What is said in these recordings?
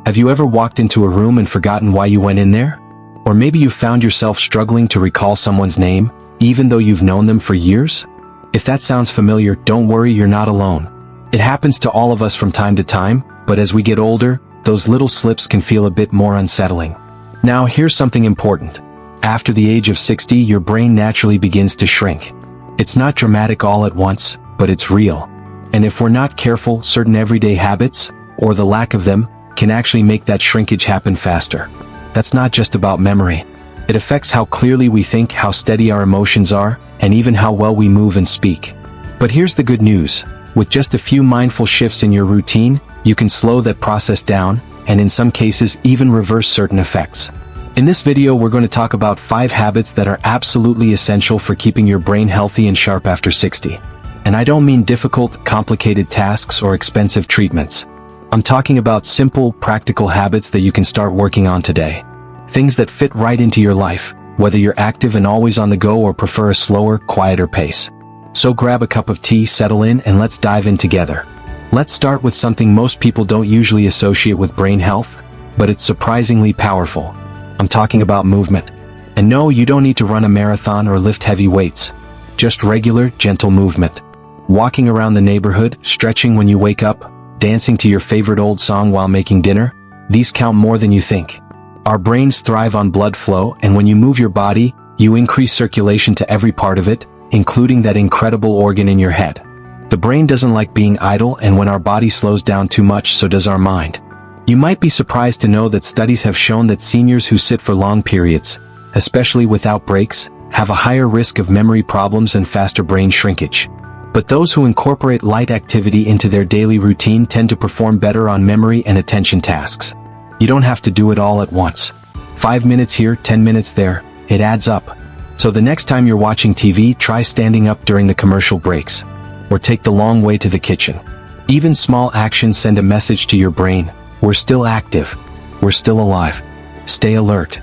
Have you ever walked into a room and forgotten why you went in there? Or maybe you found yourself struggling to recall someone's name, even though you've known them for years? If that sounds familiar, don't worry, you're not alone. It happens to all of us from time to time, but as we get older, those little slips can feel a bit more unsettling. Now, here's something important. After the age of 60, your brain naturally begins to shrink. It's not dramatic all at once, but it's real. And if we're not careful, certain everyday habits, or the lack of them, can actually make that shrinkage happen faster. That's not just about memory. It affects how clearly we think, how steady our emotions are, and even how well we move and speak. But here's the good news. With just a few mindful shifts in your routine, you can slow that process down, and in some cases even reverse certain effects. In this video, we're going to talk about 5 habits that are absolutely essential for keeping your brain healthy and sharp after 60. And I don't mean difficult, complicated tasks or expensive treatments. I'm talking about simple, practical habits that you can start working on today. Things that fit right into your life, whether you're active and always on the go or prefer a slower, quieter pace. So grab a cup of tea, settle in, and let's dive in together. Let's start with something most people don't usually associate with brain health, but it's surprisingly powerful. I'm talking about movement. And no, you don't need to run a marathon or lift heavy weights. Just regular, gentle movement. Walking around the neighborhood, stretching when you wake up, dancing to your favorite old song while making dinner, these count more than you think. Our brains thrive on blood flow, and when you move your body, you increase circulation to every part of it, including that incredible organ in your head. The brain doesn't like being idle, and when our body slows down too much, so does our mind. You might be surprised to know that studies have shown that seniors who sit for long periods, especially without breaks, have a higher risk of memory problems and faster brain shrinkage. But those who incorporate light activity into their daily routine tend to perform better on memory and attention tasks. You don't have to do it all at once. 5 minutes here, 10 minutes there, it adds up. So the next time you're watching TV, try standing up during the commercial breaks. Or take the long way to the kitchen. Even small actions send a message to your brain. We're still active. We're still alive. Stay alert.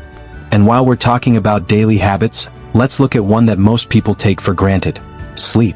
And while we're talking about daily habits, let's look at one that most people take for granted. Sleep.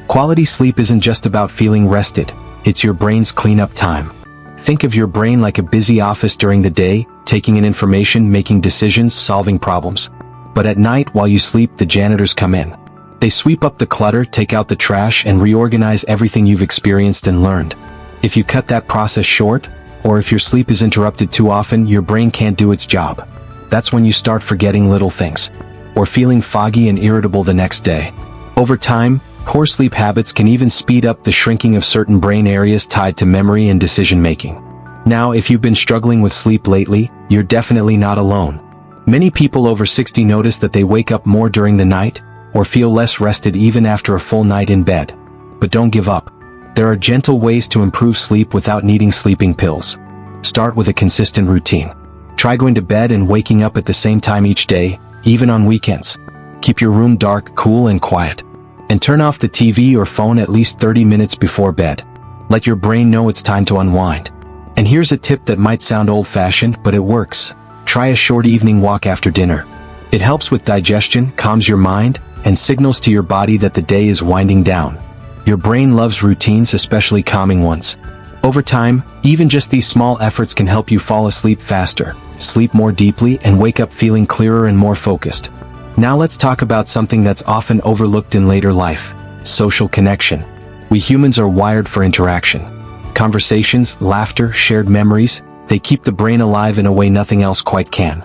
Quality sleep isn't just about feeling rested, it's your brain's cleanup time. Think of your brain like a busy office during the day, taking in information, making decisions, solving problems. But at night, while you sleep, the janitors come in. They sweep up the clutter, take out the trash, and reorganize everything you've experienced and learned. If you cut that process short, or if your sleep is interrupted too often, your brain can't do its job. That's when you start forgetting little things, or feeling foggy and irritable the next day. Over time, poor sleep habits can even speed up the shrinking of certain brain areas tied to memory and decision-making. Now, if you've been struggling with sleep lately, you're definitely not alone. Many people over 60 notice that they wake up more during the night, or feel less rested even after a full night in bed. But don't give up. There are gentle ways to improve sleep without needing sleeping pills. Start with a consistent routine. Try going to bed and waking up at the same time each day, even on weekends. Keep your room dark, cool, and quiet. And turn off the TV or phone at least 30 minutes before bed. Let your brain know it's time to unwind. And here's a tip that might sound old-fashioned, but it works. Try a short evening walk after dinner. It helps with digestion, calms your mind, and signals to your body that the day is winding down. Your brain loves routines, especially calming ones. Over time, even just these small efforts can help you fall asleep faster, sleep more deeply, and wake up feeling clearer and more focused. Now let's talk about something that's often overlooked in later life: social connection. We humans are wired for interaction. Conversations, laughter, shared memories, they keep the brain alive in a way nothing else quite can.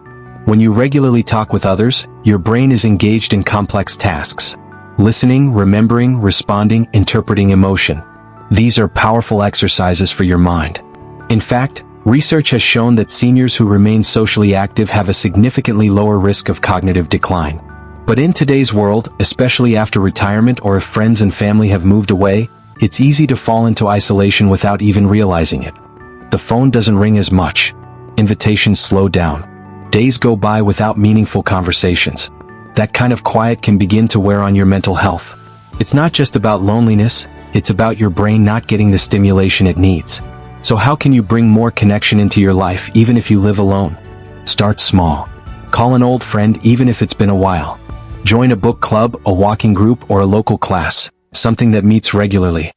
When you regularly talk with others, your brain is engaged in complex tasks. Listening, remembering, responding, interpreting emotion. These are powerful exercises for your mind. In fact, research has shown that seniors who remain socially active have a significantly lower risk of cognitive decline. But in today's world, especially after retirement or if friends and family have moved away, it's easy to fall into isolation without even realizing it. The phone doesn't ring as much. Invitations slow down. Days go by without meaningful conversations. That kind of quiet can begin to wear on your mental health. It's not just about loneliness, it's about your brain not getting the stimulation it needs. So how can you bring more connection into your life even if you live alone? Start small. Call an old friend even if it's been a while. Join a book club, a walking group, or a local class, something that meets regularly.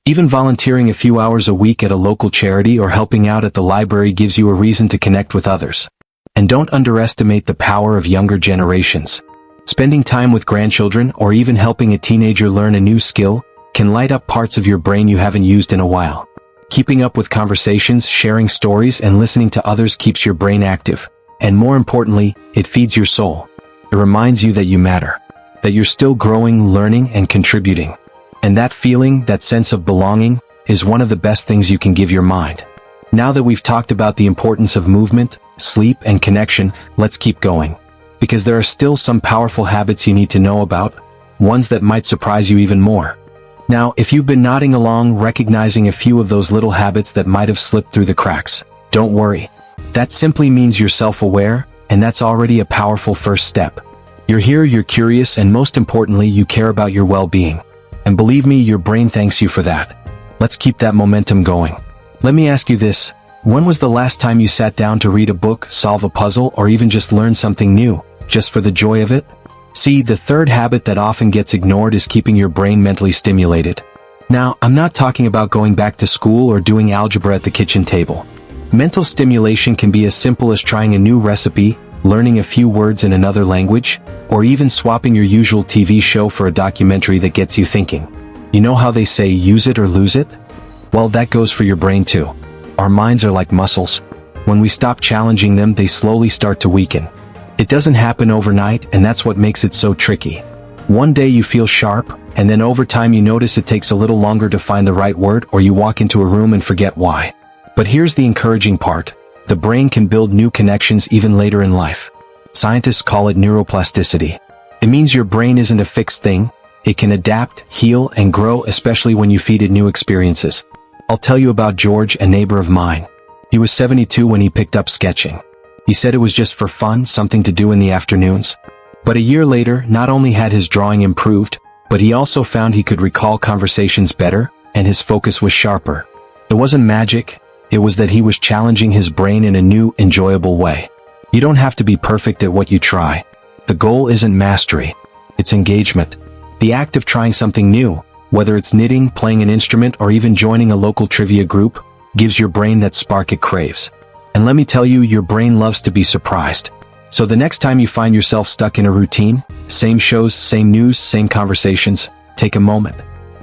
Even volunteering a few hours a week at a local charity or helping out at the library gives you a reason to connect with others. And don't underestimate the power of younger generations. Spending time with grandchildren or even helping a teenager learn a new skill can light up parts of your brain you haven't used in a while. Keeping up with conversations, sharing stories, and listening to others keeps your brain active. And more importantly, it feeds your soul. It reminds you that you matter, that you're still growing, learning, and contributing. And that feeling, that sense of belonging, is one of the best things you can give your mind. Now that we've talked about the importance of movement, sleep, and connection, let's keep going. Because there are still some powerful habits you need to know about, ones that might surprise you even more. Now, if you've been nodding along, recognizing a few of those little habits that might have slipped through the cracks, don't worry. That simply means you're self-aware, and that's already a powerful first step. You're here, you're curious, and most importantly, you care about your well-being. And believe me, your brain thanks you for that. Let's keep that momentum going. Let me ask you this. When was the last time you sat down to read a book, solve a puzzle, or even just learn something new, just for the joy of it? See, the third habit that often gets ignored is keeping your brain mentally stimulated. Now, I'm not talking about going back to school or doing algebra at the kitchen table. Mental stimulation can be as simple as trying a new recipe, learning a few words in another language, or even swapping your usual TV show for a documentary that gets you thinking. You know how they say use it or lose it? Well, that goes for your brain too. Our minds are like muscles. When we stop challenging them, they slowly start to weaken. It doesn't happen overnight, and that's what makes it so tricky. One day you feel sharp, and then over time you notice it takes a little longer to find the right word, or you walk into a room and forget why. But here's the encouraging part. The brain can build new connections even later in life. Scientists call it neuroplasticity. It means your brain isn't a fixed thing. It can adapt, heal, and grow, especially when you feed it new experiences. I'll tell you about George, a neighbor of mine. He was 72 when he picked up sketching. He said it was just for fun, something to do in the afternoons. But a year later, not only had his drawing improved, but he also found he could recall conversations better, and his focus was sharper. It wasn't magic. It was that he was challenging his brain in a new, enjoyable way. You don't have to be perfect at what you try. The goal isn't mastery. It's engagement. The act of trying something new, whether it's knitting, playing an instrument, or even joining a local trivia group, gives your brain that spark it craves. And let me tell you, your brain loves to be surprised. So the next time you find yourself stuck in a routine, same shows, same news, same conversations, take a moment.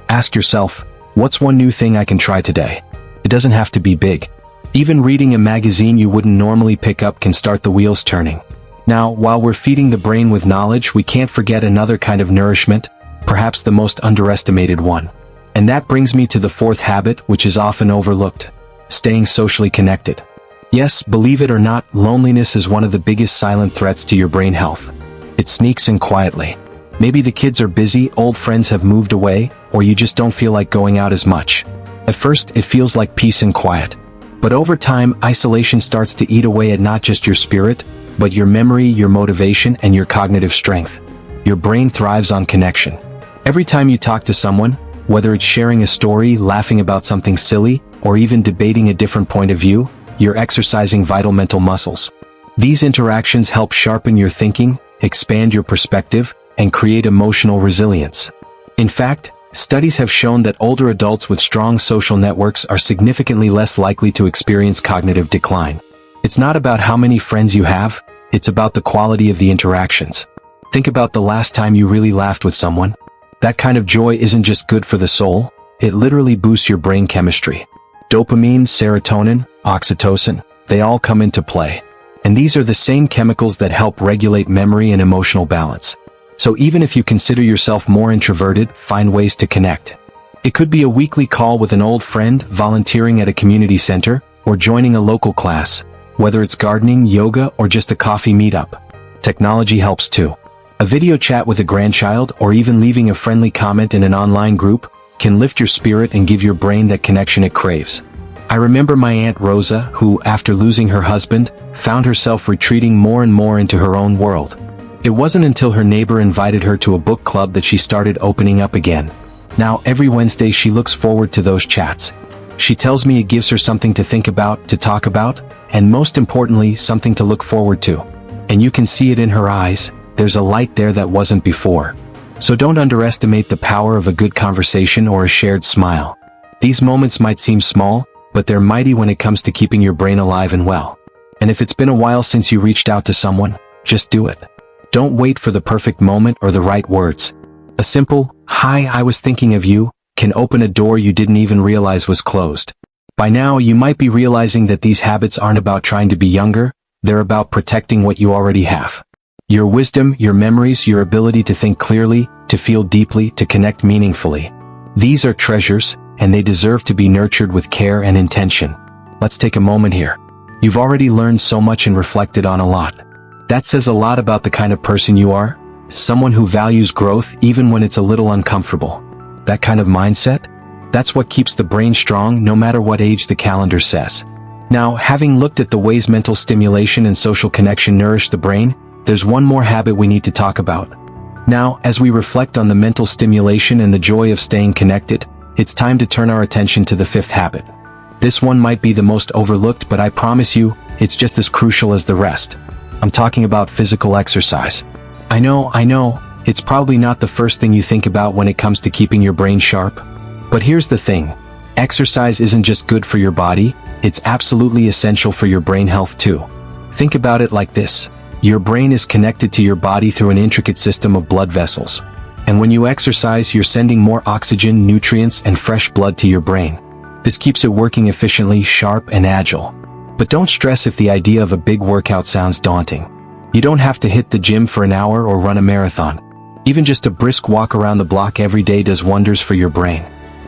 Ask yourself, what's one new thing I can try today? It doesn't have to be big. Even reading a magazine you wouldn't normally pick up can start the wheels turning. Now, while we're feeding the brain with knowledge, we can't forget another kind of nourishment, perhaps the most underestimated one. And that brings me to the fourth habit, which is often overlooked: staying socially connected. Yes, believe it or not, loneliness is one of the biggest silent threats to your brain health. It sneaks in quietly. Maybe the kids are busy, old friends have moved away, or you just don't feel like going out as much. At first, it feels like peace and quiet. But over time, isolation starts to eat away at not just your spirit, but your memory, your motivation, and your cognitive strength. Your brain thrives on connection. Every time you talk to someone, whether it's sharing a story, laughing about something silly, or even debating a different point of view, you're exercising vital mental muscles. These interactions help sharpen your thinking, expand your perspective, and create emotional resilience. In fact, studies have shown that older adults with strong social networks are significantly less likely to experience cognitive decline. It's not about how many friends you have, it's about the quality of the interactions. Think about the last time you really laughed with someone. That kind of joy isn't just good for the soul, it literally boosts your brain chemistry. Dopamine, serotonin, oxytocin, they all come into play. And these are the same chemicals that help regulate memory and emotional balance. So even if you consider yourself more introverted, find ways to connect. It could be a weekly call with an old friend, volunteering at a community center, or joining a local class, whether it's gardening, yoga, or just a coffee meetup. Technology helps too. A video chat with a grandchild, or even leaving a friendly comment in an online group, can lift your spirit and give your brain that connection it craves. I remember my Aunt Rosa, who, after losing her husband, found herself retreating more and more into her own world. It wasn't until her neighbor invited her to a book club that she started opening up again. Now, every Wednesday she looks forward to those chats. She tells me it gives her something to think about, to talk about, and most importantly, something to look forward to. And you can see it in her eyes, there's a light there that wasn't before. So don't underestimate the power of a good conversation or a shared smile. These moments might seem small, but they're mighty when it comes to keeping your brain alive and well. And if it's been a while since you reached out to someone, just do it. Don't wait for the perfect moment or the right words. A simple, "Hi, I was thinking of you," can open a door you didn't even realize was closed. By now, you might be realizing that these habits aren't about trying to be younger, they're about protecting what you already have. Your wisdom, your memories, your ability to think clearly, to feel deeply, to connect meaningfully. These are treasures, and they deserve to be nurtured with care and intention. Let's take a moment here. You've already learned so much and reflected on a lot. That says a lot about the kind of person you are, someone who values growth even when it's a little uncomfortable. That kind of mindset? That's what keeps the brain strong no matter what age the calendar says. Now, having looked at the ways mental stimulation and social connection nourish the brain, there's one more habit we need to talk about. Now, as we reflect on the mental stimulation and the joy of staying connected, it's time to turn our attention to the fifth habit. This one might be the most overlooked, but I promise you, it's just as crucial as the rest. I'm talking about physical exercise. I know, it's probably not the first thing you think about when it comes to keeping your brain sharp. But here's the thing. Exercise isn't just good for your body, it's absolutely essential for your brain health too. Think about it like this. Your brain is connected to your body through an intricate system of blood vessels. And when you exercise, you're sending more oxygen, nutrients, and fresh blood to your brain. This keeps it working efficiently, sharp, and agile. But don't stress if the idea of a big workout sounds daunting. You don't have to hit the gym for an hour or run a marathon. Even just a brisk walk around the block every day does wonders for your brain.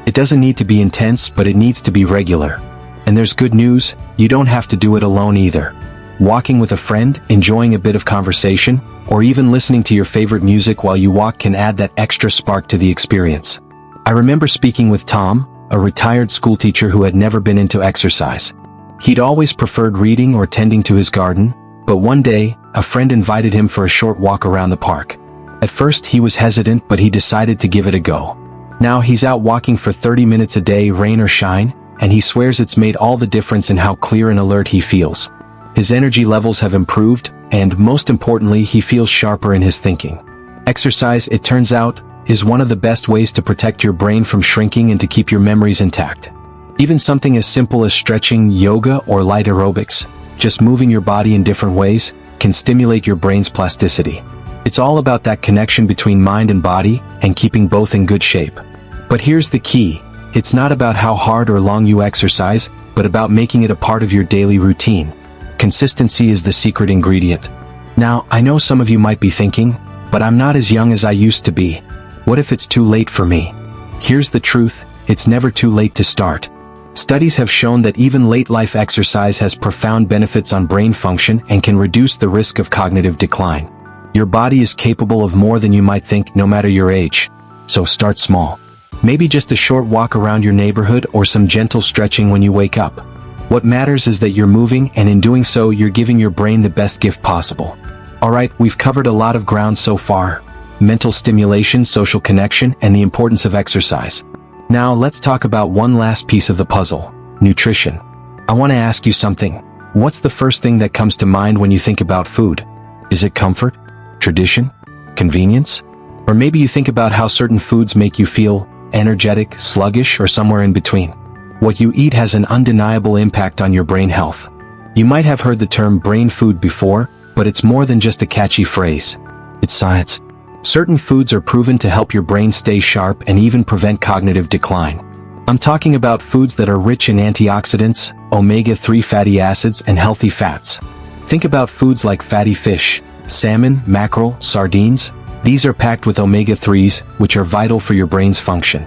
It doesn't need to be intense, but it needs to be regular. And there's good news, you don't have to do it alone either. Walking with a friend, enjoying a bit of conversation, or even listening to your favorite music while you walk can add that extra spark to the experience. I remember speaking with Tom, a retired schoolteacher who had never been into exercise. He'd always preferred reading or tending to his garden, but one day, a friend invited him for a short walk around the park. At first, he was hesitant, but he decided to give it a go. Now he's out walking for 30 minutes a day, rain or shine, and he swears it's made all the difference in how clear and alert he feels. His energy levels have improved, and most importantly, he feels sharper in his thinking. Exercise, it turns out, is one of the best ways to protect your brain from shrinking and to keep your memories intact. Even something as simple as stretching, yoga, or light aerobics, just moving your body in different ways, can stimulate your brain's plasticity. It's all about that connection between mind and body, and keeping both in good shape. But here's the key. It's not about how hard or long you exercise, but about making it a part of your daily routine. Consistency is the secret ingredient. Now, I know some of you might be thinking, but I'm not as young as I used to be. What if it's too late for me? Here's the truth, it's never too late to start. Studies have shown that even late-life exercise has profound benefits on brain function and can reduce the risk of cognitive decline. Your body is capable of more than you might think, no matter your age. So start small. Maybe just a short walk around your neighborhood or some gentle stretching when you wake up. What matters is that you're moving, and in doing so, you're giving your brain the best gift possible. Alright, we've covered a lot of ground so far. Mental stimulation, social connection, and the importance of exercise. Now let's talk about one last piece of the puzzle, nutrition. I want to ask you something. What's the first thing that comes to mind when you think about food? Is it comfort? Tradition? Convenience? Or maybe you think about how certain foods make you feel energetic, sluggish, or somewhere in between. What you eat has an undeniable impact on your brain health. You might have heard the term brain food before, but it's more than just a catchy phrase. It's science. Certain foods are proven to help your brain stay sharp and even prevent cognitive decline. I'm talking about foods that are rich in antioxidants, omega-3 fatty acids, and healthy fats. Think about foods like fatty fish, salmon, mackerel, sardines. These are packed with omega-3s, which are vital for your brain's function.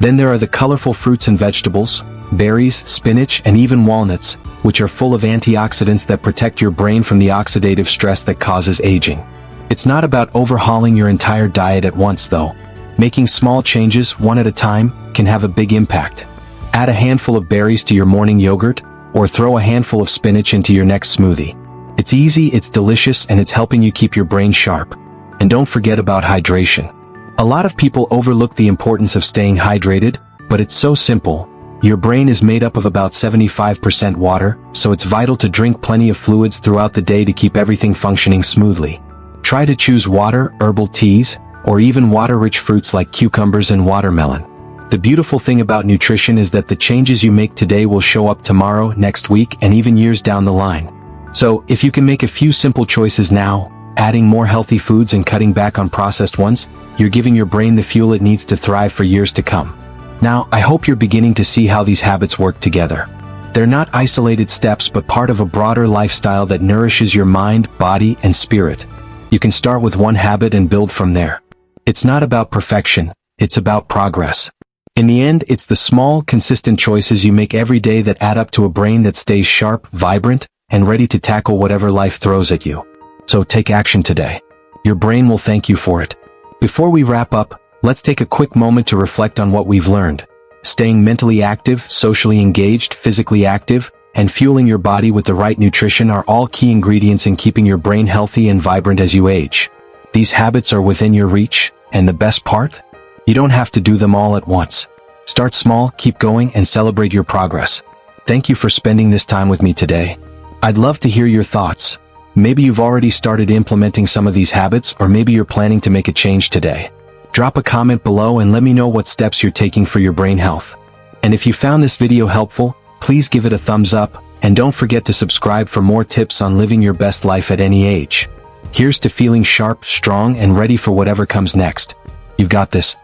Then there are the colorful fruits and vegetables, berries, spinach, and even walnuts, which are full of antioxidants that protect your brain from the oxidative stress that causes aging. It's not about overhauling your entire diet at once though. Making small changes, one at a time, can have a big impact. Add a handful of berries to your morning yogurt, or throw a handful of spinach into your next smoothie. It's easy, it's delicious, and it's helping you keep your brain sharp. And don't forget about hydration. A lot of people overlook the importance of staying hydrated, but it's so simple. Your brain is made up of about 75% water, so it's vital to drink plenty of fluids throughout the day to keep everything functioning smoothly. Try to choose water, herbal teas, or even water-rich fruits like cucumbers and watermelon. The beautiful thing about nutrition is that the changes you make today will show up tomorrow, next week, and even years down the line. So, if you can make a few simple choices now, adding more healthy foods and cutting back on processed ones, you're giving your brain the fuel it needs to thrive for years to come. Now, I hope you're beginning to see how these habits work together. They're not isolated steps but part of a broader lifestyle that nourishes your mind, body, and spirit. You can start with one habit and build from there. It's not about perfection, it's about progress. In the end, it's the small, consistent choices you make every day that add up to a brain that stays sharp, vibrant, and ready to tackle whatever life throws at you. So take action today. Your brain will thank you for it. Before we wrap up, let's take a quick moment to reflect on what we've learned. Staying mentally active, socially engaged, physically active, and fueling your body with the right nutrition are all key ingredients in keeping your brain healthy and vibrant as you age. These habits are within your reach, and the best part? You don't have to do them all at once. Start small, keep going, and celebrate your progress. Thank you for spending this time with me today. I'd love to hear your thoughts. Maybe you've already started implementing some of these habits, or maybe you're planning to make a change today. Drop a comment below and let me know what steps you're taking for your brain health. And if you found this video helpful, please give it a thumbs up, and don't forget to subscribe for more tips on living your best life at any age. Here's to feeling sharp, strong, and ready for whatever comes next. You've got this.